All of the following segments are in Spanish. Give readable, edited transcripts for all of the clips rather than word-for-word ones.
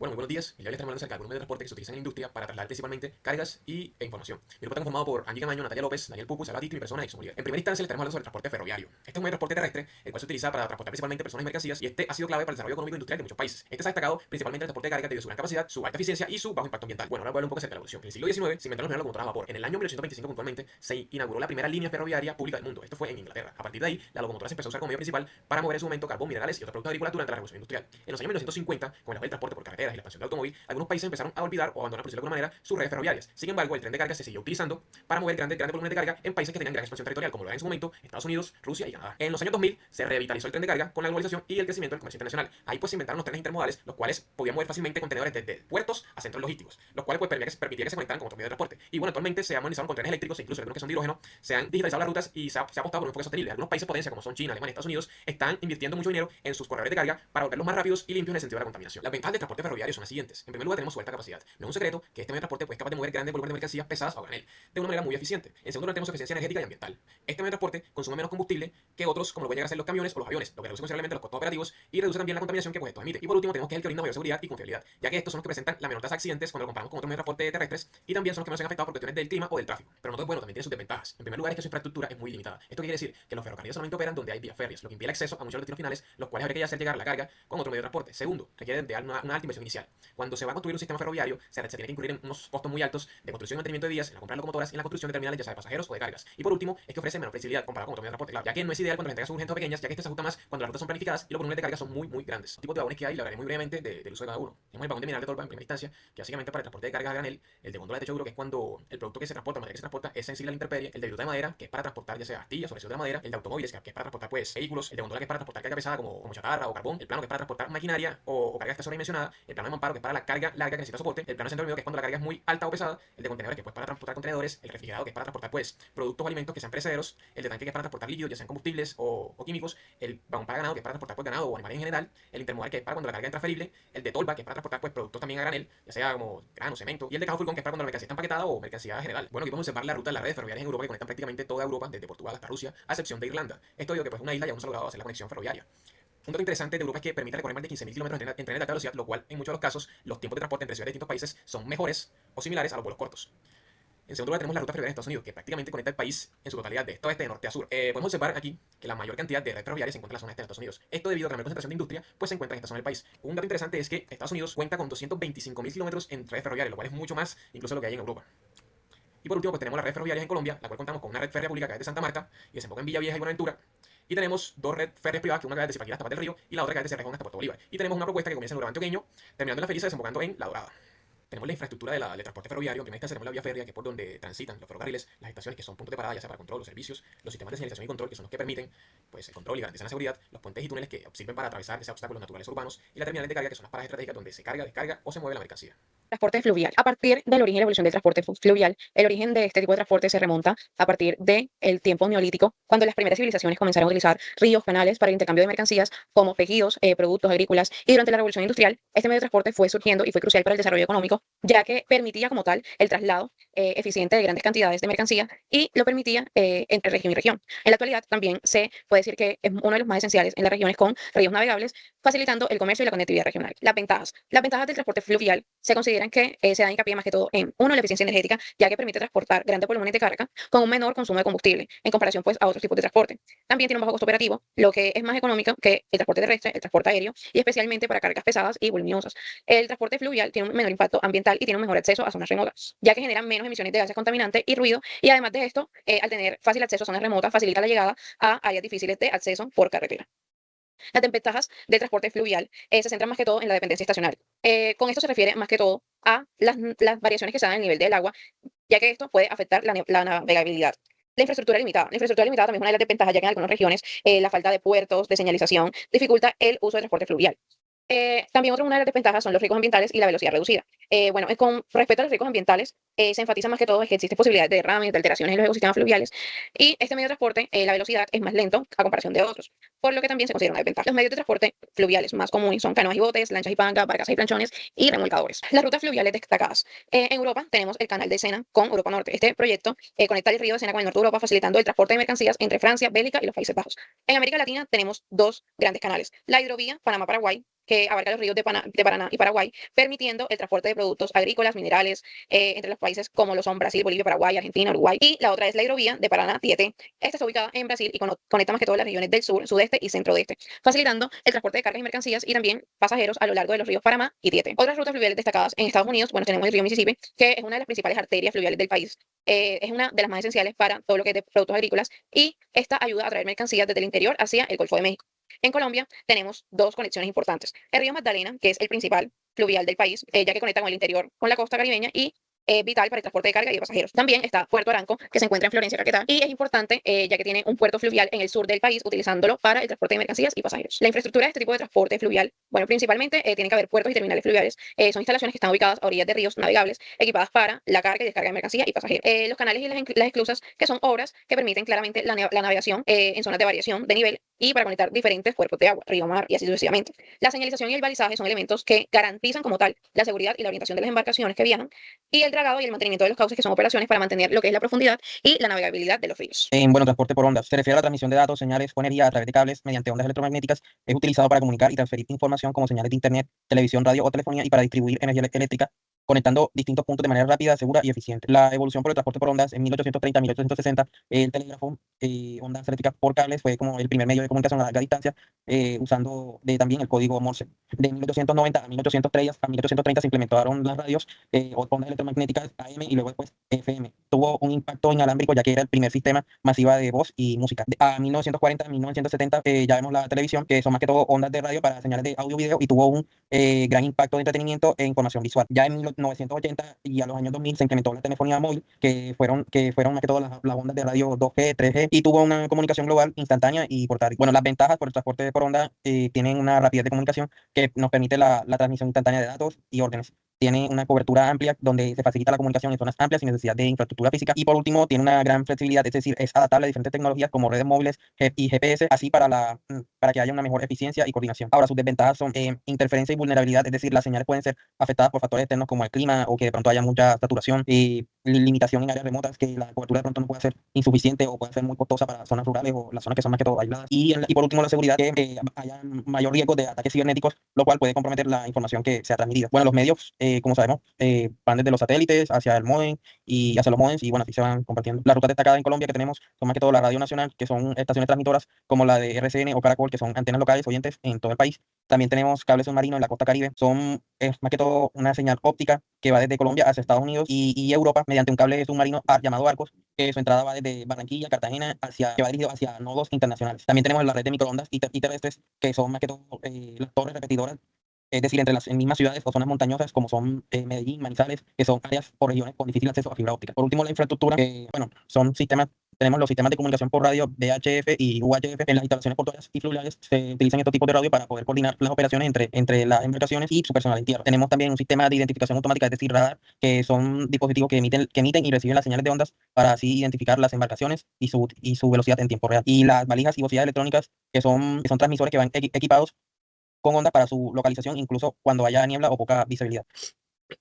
Bueno, muy buenos días. El día de hoy les estaremos hablando acerca de algunos medios de transporte que se utilizan en la industria para trasladar principalmente cargas e información. Mi grupo está conformado por Angie Camaño, Natalia López, Daniel Pupu, Salva Tito y mi persona, Exxon Bolívar. En primera instancia les estaremos hablando sobre el transporte ferroviario. Este es un medio de transporte terrestre, el cual se utiliza para transportar principalmente personas y mercancías, y este ha sido clave para el desarrollo económico e industrial de muchos países. Este se ha destacado principalmente en el transporte de carga debido a su gran capacidad, su alta eficiencia y su bajo impacto ambiental. Bueno, ahora voy a hablar un poco acerca de la evolución. En el siglo XIX se inventaron los primeros locomotoras a vapor. En el año 1825 puntualmente se inauguró la primera línea ferroviaria pública del mundo. Esto fue en Inglaterra. A partir de ahí, la locomotora se empezó a usar como medio principal para mover en su momento carbón, minerales y otros productos agrícolas durante la revolución industrial. En los años 1950, con el auge del transporte por carreteras y la expansión del automóvil, algunos países empezaron a olvidar o abandonar, por decirlo de alguna manera, sus redes ferroviarias. Sin embargo, el tren de carga se siguió utilizando para mover grandes volúmenes de carga en países que tenían gran expansión territorial, como lo eran en su momento Estados Unidos, Rusia y Canadá. En los años 2000 se revitalizó el tren de carga con la globalización y el crecimiento del comercio internacional. Ahí pues se inventaron los trenes intermodales, los cuales podían mover fácilmente contenedores desde puertos a centros logísticos, los cuales pues permitía que se conectaran con otros medios de transporte. Y bueno, actualmente se han modernizado con trenes eléctricos e incluso algunos que son de hidrógeno, se han digitalizado las rutas y se ha apostado por un enfoque sostenible. Algunos países potencia, como son China, Alemania y Estados Unidos, están invirtiendo mucho dinero en sus corredores de carga para volverlos más rápidos y limpios en el sentido de la contaminación. Las ventajas del transporte ferroviario son las siguientes. En primer lugar, tenemos su alta capacidad. No es un secreto que este medio de transporte pues, es capaz de mover grandes volúmenes de mercancías pesadas a granel de una manera muy eficiente. En segundo lugar, tenemos su eficiencia energética y ambiental. Este medio de transporte consume menos combustible que otros, como lo pueden llegar a ser los camiones o los aviones, lo que reduce considerablemente los costos operativos y reduce también la contaminación que pues, esto emite. Y por último, tenemos que es el que brinda mayor seguridad y confiabilidad, ya que estos son los que presentan la menor tasa de accidentes cuando lo comparamos con otros medios de transporte terrestres y también son los que menos se han afectado por cuestiones del clima o del tráfico. Pero no todo es bueno, también tiene sus desventajas. En primer lugar, es que su infraestructura es muy limitada. Esto quiere decir que los ferrocarriles solamente operan donde hay vías férreas, lo que impide el acceso a muchos de los destinos finales, los cuales habría que hacer llegar la carga con otro medio de transporte. Segundo, requiere de una alta inversión inicial. Cuando se va a construir un sistema ferroviario, se tiene que incurrir en unos costos muy altos de construcción y mantenimiento de vías, en la compra de locomotoras y en la construcción de terminales ya sea de pasajeros o de cargas. Y por último, es que ofrece menor flexibilidad comparado con otro medio de transporte, claro, ya que no es ideal cuando las entregas son urgentes o pequeñas, ya que este se ajusta más cuando las rutas son planificadas y los volúmenes de carga son muy grandes. Los tipos de vagones que hay, le hablaré muy brevemente del uso de cada uno. Tenemos el vagón de mineral de tolva en primera instancia, que básicamente para el transporte de carga a granel, el de góndola de techo duro, que es cuando el producto que se transporta, la madera que se transporta, es sensible a la intemperie, el de viruta de madera, que es para transportar ya sea astillas o residuos de madera, el de automóviles, que es para transportar pues vehículos, el de góndola que es para transportar carga pesada como chatarra o carbón, el plano que es para transportar maquinaria o carga que está sobredimensionada, el plano de mamparo que es para la carga larga que necesita soporte, el plano de centro dormido que es cuando la carga es muy alta o pesada, el de contenedores que pues para transportar contenedores, el refrigerado que es para transportar pues productos o alimentos que sean perecederos, el de tanque que es para transportar líquidos, ya sean combustibles o químicos, el vagón para ganado que es para transportar pues ganado o animales en general, el intermodal que es para cuando la carga es transferible, el de tolva que es para transportar pues productos también a granel, ya sea como grano, cemento, y el de cajo furgón que es para cuando la mercancía está empaquetada o mercancía general. Bueno, aquí podemos observar la ruta de las redes ferroviarias en Europa que conectan prácticamente toda Europa desde Portugal hasta Rusia, a excepción de Irlanda. Esto digo que pues una isla ya no se ha logrado hacer la conexión ferroviaria. Un dato interesante de Europa es que permite recorrer más de 15.000 kilómetros en trenes de alta velocidad, lo cual en muchos de los casos los tiempos de transporte entre ciudades de distintos países son mejores o similares a los vuelos cortos. En segundo lugar tenemos la ruta ferroviaria de Estados Unidos, que prácticamente conecta el país en su totalidad de este a oeste, de norte a sur. Podemos observar aquí que la mayor cantidad de redes ferroviarias se encuentra en la zona este de Estados Unidos. Esto debido a que la mayor concentración de industria pues, se encuentra en esta zona del país. Un dato interesante es que Estados Unidos cuenta con 225.000 kilómetros en redes ferroviarias, lo cual es mucho más incluso de lo que hay en Europa. Y por último, pues tenemos las redes ferroviarias en Colombia, la cual contamos con una red férrea pública que es de Santa Marta y desemboca en Villa Vieja y Buenaventura. Y tenemos dos redes férreas privadas, que una que va desde Zipaquirá hasta Paz del Río y la otra que va desde Cerrejón hasta Puerto Bolívar. Y tenemos una propuesta que comienza en Urabá Antioqueño, terminando en La Feliza, desembocando en La Dorada. Tenemos la infraestructura del transporte ferroviario, en primera instancia tenemos la vía férrea, que es por donde transitan los ferrocarriles, las estaciones que son puntos de parada, ya sea para control, los servicios, los sistemas de señalización y control, que son los que permiten pues, el control y garantizan la seguridad, los puentes y túneles que sirven para atravesar esos obstáculos naturales urbanos, y las terminales de carga, que son las paradas estratégicas donde se carga, descarga o se mueve la mercancía. Transporte fluvial. A partir del origen y la evolución del transporte fluvial, el origen de este tipo de transporte se remonta a partir del tiempo neolítico, cuando las primeras civilizaciones comenzaron a utilizar ríos, canales para el intercambio de mercancías como tejidos, productos agrícolas, y durante la revolución industrial, este medio de transporte fue surgiendo y fue crucial para el desarrollo económico, ya que permitía como tal el traslado eficiente de grandes cantidades de mercancía y lo permitía entre región y región. En la actualidad también se puede decir que es uno de los más esenciales en las regiones con ríos navegables, facilitando el comercio y la conectividad regional. Las ventajas. Las ventajas del transporte fluvial se consideran que se da hincapié más que todo en, uno, la eficiencia energética, ya que permite transportar grandes volúmenes de carga con un menor consumo de combustible, en comparación pues a otros tipos de transporte. También tiene un bajo costo operativo, lo que es más económico que el transporte terrestre, el transporte aéreo, y especialmente para cargas pesadas y voluminosas. El transporte fluvial tiene un menor impacto ambiental y tiene un mejor acceso a zonas remotas, ya que genera menos emisiones de gases contaminantes y ruido, y además de esto, al tener fácil acceso a zonas remotas, facilita la llegada a áreas difíciles de acceso por carretera. Las desventajas del transporte fluvial se centran más que todo en la dependencia estacional. Con esto se refiere más que todo a las variaciones que se dan en el nivel del agua, ya que esto puede afectar la navegabilidad. La infraestructura limitada. La infraestructura limitada también es una de las desventajas, ya que en algunas regiones la falta de puertos, de señalización, dificulta el uso del transporte fluvial. También una de las desventajas son los riesgos ambientales y la velocidad reducida. Con respecto a los riesgos ambientales, se enfatiza más que todo es que existe posibilidad de derrames, de alteraciones en los ecosistemas fluviales y este medio de transporte, la velocidad es más lento a comparación de otros, por lo que también se considera una desventaja. Los medios de transporte fluviales más comunes son canoas y botes, lanchas y pancas, barcazas y planchones y remolcadores. Las rutas fluviales destacadas. En Europa tenemos el canal de Sena con Europa Norte. Este proyecto conecta el río de Sena con el norte de Europa, facilitando el transporte de mercancías entre Francia, Bélgica y los Países Bajos. En América Latina tenemos dos grandes canales. La hidrovía Panamá-Paraguay, que abarca los ríos de Paraná y Paraguay, permitiendo el transporte de productos agrícolas, minerales, entre los países como lo son Brasil, Bolivia, Paraguay, Argentina, Uruguay. Y la otra es la hidrovía de Paraná-Tieté. Esta está ubicada en Brasil y conecta más que todo las regiones del sur, sudeste y centro de este, facilitando el transporte de cargas y mercancías y también pasajeros a lo largo de los ríos Paraná y Tieté. Otras rutas fluviales destacadas en Estados Unidos, bueno, tenemos el río Mississippi, que es una de las principales arterias fluviales del país. Es una de las más esenciales para todo lo que es de productos agrícolas y esta ayuda a traer mercancías desde el interior hacia el Golfo de México. En Colombia tenemos dos conexiones importantes. El río Magdalena, que es el principal fluvial del país, ya que conecta con el interior, con la costa caribeña y vital para el transporte de carga y de pasajeros. También está Puerto Aranco, que se encuentra en Florencia, Caquetá, y es importante ya que tiene un puerto fluvial en el sur del país, utilizándolo para el transporte de mercancías y pasajeros. La infraestructura de este tipo de transporte fluvial, bueno, principalmente tiene que haber puertos y terminales fluviales. Son instalaciones que están ubicadas a orillas de ríos navegables, equipadas para la carga y descarga de mercancías y pasajeros. Los canales y las esclusas, que son obras que permiten claramente la navegación en zonas de variación de nivel y para conectar diferentes cuerpos de agua, río, mar y así sucesivamente. La señalización y el balizaje son elementos que garantizan como tal la seguridad y la orientación de las embarcaciones que viajan y el dragado y el mantenimiento de los cauces, que son operaciones para mantener lo que es la profundidad y la navegabilidad de los ríos. Bueno, transporte por ondas. Se refiere a la transmisión de datos, señales o energía a través de cables mediante ondas electromagnéticas. Es utilizado para comunicar y transferir información como señales de internet, televisión, radio o telefonía y para distribuir energía eléctrica, conectando distintos puntos de manera rápida, segura y eficiente. La evolución por el transporte por ondas en 1830-1860, el telégrafo, ondas eléctricas por cables, fue como el primer medio de comunicación a larga distancia, usando también el código Morse. De 1890 a 1830 se implementaron las radios, ondas electromagnéticas AM y luego después FM. Tuvo un impacto inalámbrico ya que era el primer sistema masiva de voz y música. A 1940, 1970 ya vemos la televisión, que son más que todo ondas de radio para señales de audio y video, y tuvo un gran impacto de entretenimiento e información visual. Ya en 1980 y a los años 2000 se implementó la telefonía móvil, que fueron más que todo las ondas de radio 2G, 3G, y tuvo una comunicación global instantánea y portátil. Bueno, las ventajas por el transporte por onda tienen una rapidez de comunicación que nos permite la transmisión instantánea de datos y órdenes. Tiene una cobertura amplia donde se facilita la comunicación en zonas amplias sin necesidad de infraestructura física. Y por último, tiene una gran flexibilidad, es decir, es adaptable a diferentes tecnologías como redes móviles y GPS, así para que haya una mejor eficiencia y coordinación. Ahora, sus desventajas son interferencia y vulnerabilidad, es decir, las señales pueden ser afectadas por factores externos como el clima o que de pronto haya mucha saturación y limitación en áreas remotas, que la cobertura de pronto no puede ser insuficiente o puede ser muy costosa para zonas rurales o las zonas que son más que todo aisladas. Y por último, la seguridad, que haya mayor riesgo de ataques cibernéticos, lo cual puede comprometer la información que sea transmitida. Bueno, los medios, como sabemos, van desde los satélites hacia el módem y hacia los modems, y bueno, así se van compartiendo. Las rutas destacadas en Colombia que tenemos son más que todo la Radio Nacional, que son estaciones transmitoras como la de RCN o Caracol, que son antenas locales oyentes en todo el país. También tenemos cables submarinos en la costa Caribe, es más que todo una señal óptica que va desde Colombia hacia Estados Unidos y Europa mediante un cable submarino llamado Arcos, que su entrada va desde Barranquilla, Cartagena, que va dirigido hacia nodos internacionales. También tenemos la red de microondas y terrestres, que son más que todo las torres repetidoras, es decir, entre las mismas ciudades o zonas montañosas como son Medellín, Manizales, que son áreas o regiones con difícil acceso a fibra óptica. Por último, la infraestructura, que bueno, son sistemas. Tenemos los sistemas de comunicación por radio VHF y UHF. En las instalaciones portuarias y fluviales se utilizan estos tipos de radio para poder coordinar las operaciones entre las embarcaciones y su personal en tierra. Tenemos también un sistema de identificación automática, es decir, radar, que son dispositivos que emiten y reciben las señales de ondas para así identificar las embarcaciones y su velocidad en tiempo real. Y las valijas y bocinas electrónicas, que son transmisores que van equipados con ondas para su localización, incluso cuando haya niebla o poca visibilidad.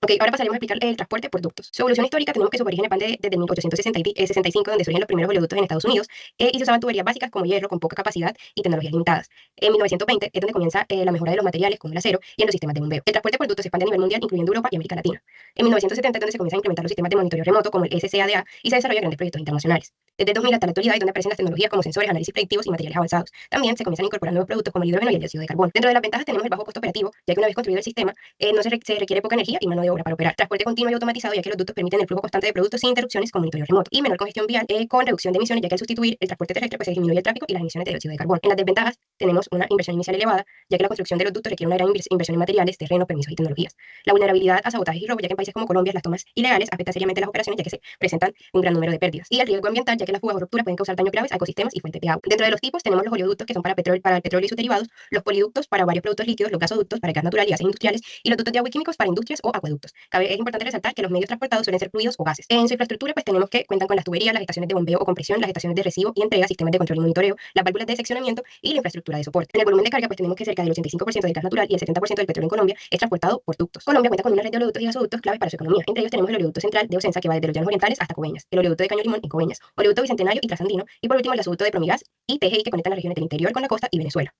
Ok, ahora pasaremos a explicar el transporte por ductos. Su evolución histórica tenemos que sus orígenes van desde 1865, donde surgen los primeros oleoductos en Estados Unidos, y se usaban tuberías básicas como hierro con poca capacidad y tecnologías limitadas. En 1920 es donde comienza la mejora de los materiales como el acero y en los sistemas de bombeo. El transporte por ductos se expande a nivel mundial, incluyendo Europa y América Latina. En 1970 es donde se comienzan a implementar los sistemas de monitoreo remoto como el SCADA y se desarrollan grandes proyectos internacionales. Desde 2000 hasta la actualidad es donde aparecen las tecnologías como sensores, análisis predictivos y materiales avanzados. También se comienzan a incorporar nuevos productos como el hidrógeno y el dióxido de carbono. Dentro de las ventajas tenemos el bajo costo operativo, ya que una vez construido el sistema, no se requiere poca energía y mano de obra para operar. Transporte continuo y automatizado, ya que los ductos permiten el flujo constante de productos sin interrupciones con monitoreo remoto. Y menor congestión vial con reducción de emisiones, ya que al sustituir el transporte terrestre pues se disminuye el tráfico y las emisiones de dióxido de carbono. En las desventajas tenemos una inversión inicial elevada, ya que la construcción de los ductos requiere una gran inversión en materiales, terreno, permisos y tecnologías. La vulnerabilidad a sabotajes y robo, ya que en países como Colombia las tomas ilegales afectan seriamente las operaciones, ya que se presentan un gran número de pérdidas. Y el riesgo ambiental, ya que que las fugas o rupturas pueden causar daños graves a ecosistemas y fuentes de agua. Dentro de los tipos tenemos los oleoductos, que son para el petróleo y sus derivados, los poliductos para varios productos líquidos, los gasoductos para el gas natural y gases industriales, y los ductos de agua y químicos para industrias o acueductos. Es importante resaltar que los medios transportados suelen ser fluidos o gases. En su infraestructura, pues tenemos que cuentan con las tuberías, las estaciones de bombeo o compresión, las estaciones de recibo y entrega, sistemas de control y monitoreo, las válvulas de seccionamiento y la infraestructura de soporte. En el volumen de carga, pues tenemos que cerca del 85% del gas natural y el 70% del petróleo en Colombia es transportado por ductos. Colombia cuenta con una red de oleoductos y gasoductos claves para su economía. Entre ellos tenemos el oleoducto central de Ocensa, que va desde los Llanos Orientales hasta Coveñas, el oleoducto de Caño Limón en Coveñas, oleoducto bicentenario y trasandino, y por último el gasoducto de Promigas y TGI, que conectan las regiones del interior con la costa y Venezuela.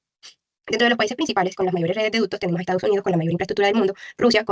Dentro de los países principales con las mayores redes de ductos tenemos a Estados Unidos con la mayor infraestructura del mundo, Rusia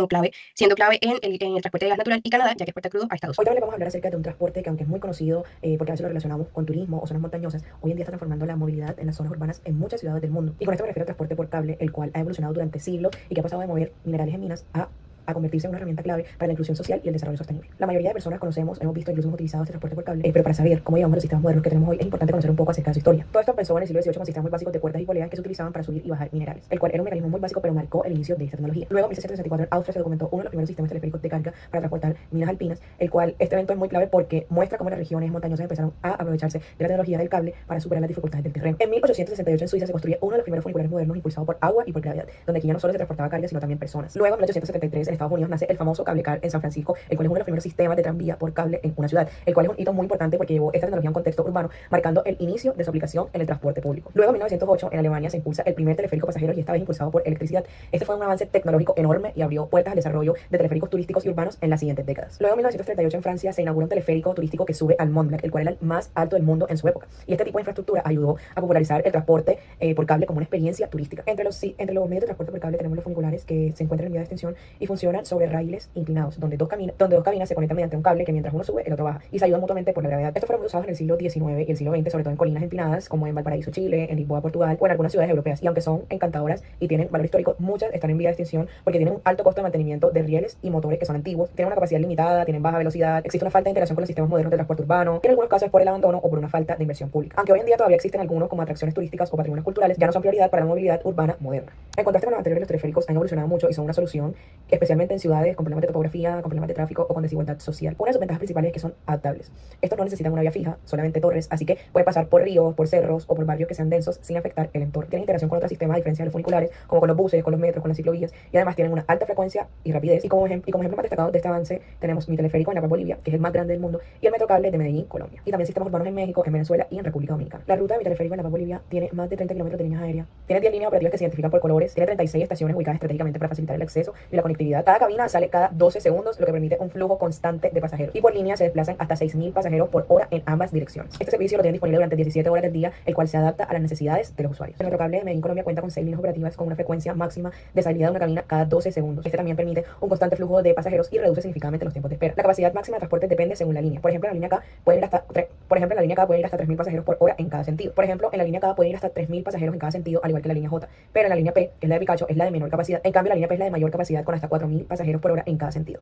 siendo clave en el transporte de gas natural, y Canadá, ya que exporta crudo a Estados Hoy Unidos. también les vamos a hablar acerca de un transporte que, aunque es muy conocido, porque a veces lo relacionamos con turismo o zonas montañosas, hoy en día está transformando la movilidad en las zonas urbanas en muchas ciudades del mundo. Y con esto me refiero al transporte por cable, el cual ha evolucionado durante siglos y que ha pasado de mover minerales en minas a convertirse en una herramienta clave para la inclusión social y el desarrollo sostenible. La mayoría de personas conocemos, hemos visto, incluso hemos utilizado este transporte por cable, pero para saber cómo llegamos a los sistemas modernos que tenemos hoy, es importante conocer un poco acerca de su historia. Todo esto empezó en el siglo XVIII con sistemas muy básicos de puertas y poleas que se utilizaban para subir y bajar minerales, el cual era un mecanismo muy básico, pero marcó el inicio de esta tecnología. Luego, en 1664, en Austria se documentó uno de los primeros sistemas teleféricos de carga para transportar minas alpinas, el cual este evento es muy clave porque muestra cómo las regiones montañosas empezaron a aprovecharse de la tecnología del cable para superar las dificultades del terreno. En 1868 en Suiza se construye uno de los primeros funiculares modernos impulsados por agua y por gravedad, donde aquí ya no solo se transportaba carga, sino también personas. Luego, en 1873, en Estados Unidos nace el famoso cable car en San Francisco, el cual es uno de los primeros sistemas de tranvía por cable en una ciudad, el cual es un hito muy importante porque llevó esta tecnología a un contexto urbano, marcando el inicio de su aplicación en el transporte público. Luego, en 1908, en Alemania se impulsa el primer teleférico pasajero, y esta vez impulsado por electricidad. Este fue un avance tecnológico enorme y abrió puertas al desarrollo de teleféricos turísticos y urbanos en las siguientes décadas. Luego, en 1938, en Francia se inaugura un teleférico turístico que sube al Mont Blanc, el cual era el más alto del mundo en su época. Y este tipo de infraestructura ayudó a popularizar el transporte por cable como una experiencia turística. Entre los medios de transporte por cable tenemos los funiculares, que se encuentran en vía de extensión y funcionan sobre raíles inclinados, donde dos cabinas se conectan mediante un cable que, mientras uno sube, el otro baja, y se ayudan mutuamente por la gravedad. Estos fueron usados en el siglo XIX y el siglo XX, sobre todo en colinas empinadas como en Valparaíso, Chile, en Lisboa, Portugal, o en algunas ciudades europeas. Y aunque son encantadoras y tienen valor histórico, muchas están en vía de extinción porque tienen un alto costo de mantenimiento de rieles y motores que son antiguos, tienen una capacidad limitada, tienen baja velocidad, existe una falta de integración con los sistemas modernos de transporte urbano, y en algunos casos es por el abandono o por una falta de inversión pública. Aunque hoy en día todavía existen algunos como atracciones turísticas o patrimonios culturales, ya no son prioridad para la movilidad urbana moderna. En contraste con los anteriores, los teleféricos han evolucionado mucho y son una solución, especialmente en ciudades con problemas de topografía, con problemas de tráfico o con desigualdad social. Una de sus ventajas principales es que son adaptables. Estos no necesitan una vía fija, solamente torres, así que puede pasar por ríos, por cerros o por barrios que sean densos sin afectar el entorno. Tienen integración con otros sistemas a diferencia de los funiculares, como con los buses, con los metros, con las ciclovías, y además tienen una alta frecuencia y rapidez. Y como ejemplo más destacado de este avance tenemos mi teleférico en La Paz, Bolivia, que es el más grande del mundo, y el metrocable de Medellín, Colombia. Y también sistemas urbanos en México, en Venezuela y en República Dominicana. La ruta de mi teleférico en La Paz, Bolivia tiene más de 30 kilómetros de líneas aéreas, tiene 10 líneas operativas que se identifican por colores, tiene 36 estaciones ubicadas estratégicamente para facilitar el acceso y la conectividad. Cada cabina sale cada 12 segundos, lo que permite un flujo constante de pasajeros. Y por línea se desplazan hasta 6.000 pasajeros por hora en ambas direcciones. Este servicio lo tienen disponible durante 17 horas del día, el cual se adapta a las necesidades de los usuarios. El metrocable de Medellín, Colombia, cuenta con 6 líneas operativas con una frecuencia máxima de salida de una cabina cada 12 segundos. Este también permite un constante flujo de pasajeros y reduce significativamente los tiempos de espera. La capacidad máxima de transporte depende según la línea. Por ejemplo, en la línea K pueden ir hasta 3.000 pasajeros por hora en cada sentido. Por ejemplo, en la línea K pueden ir hasta 3.000 pasajeros en cada sentido, al igual que la línea J. Pero en la línea P, que es la de Picacho, es la de menor capacidad. En cambio, la línea P es la de mayor capacidad, con hasta 4.000 pasajeros por hora en cada sentido.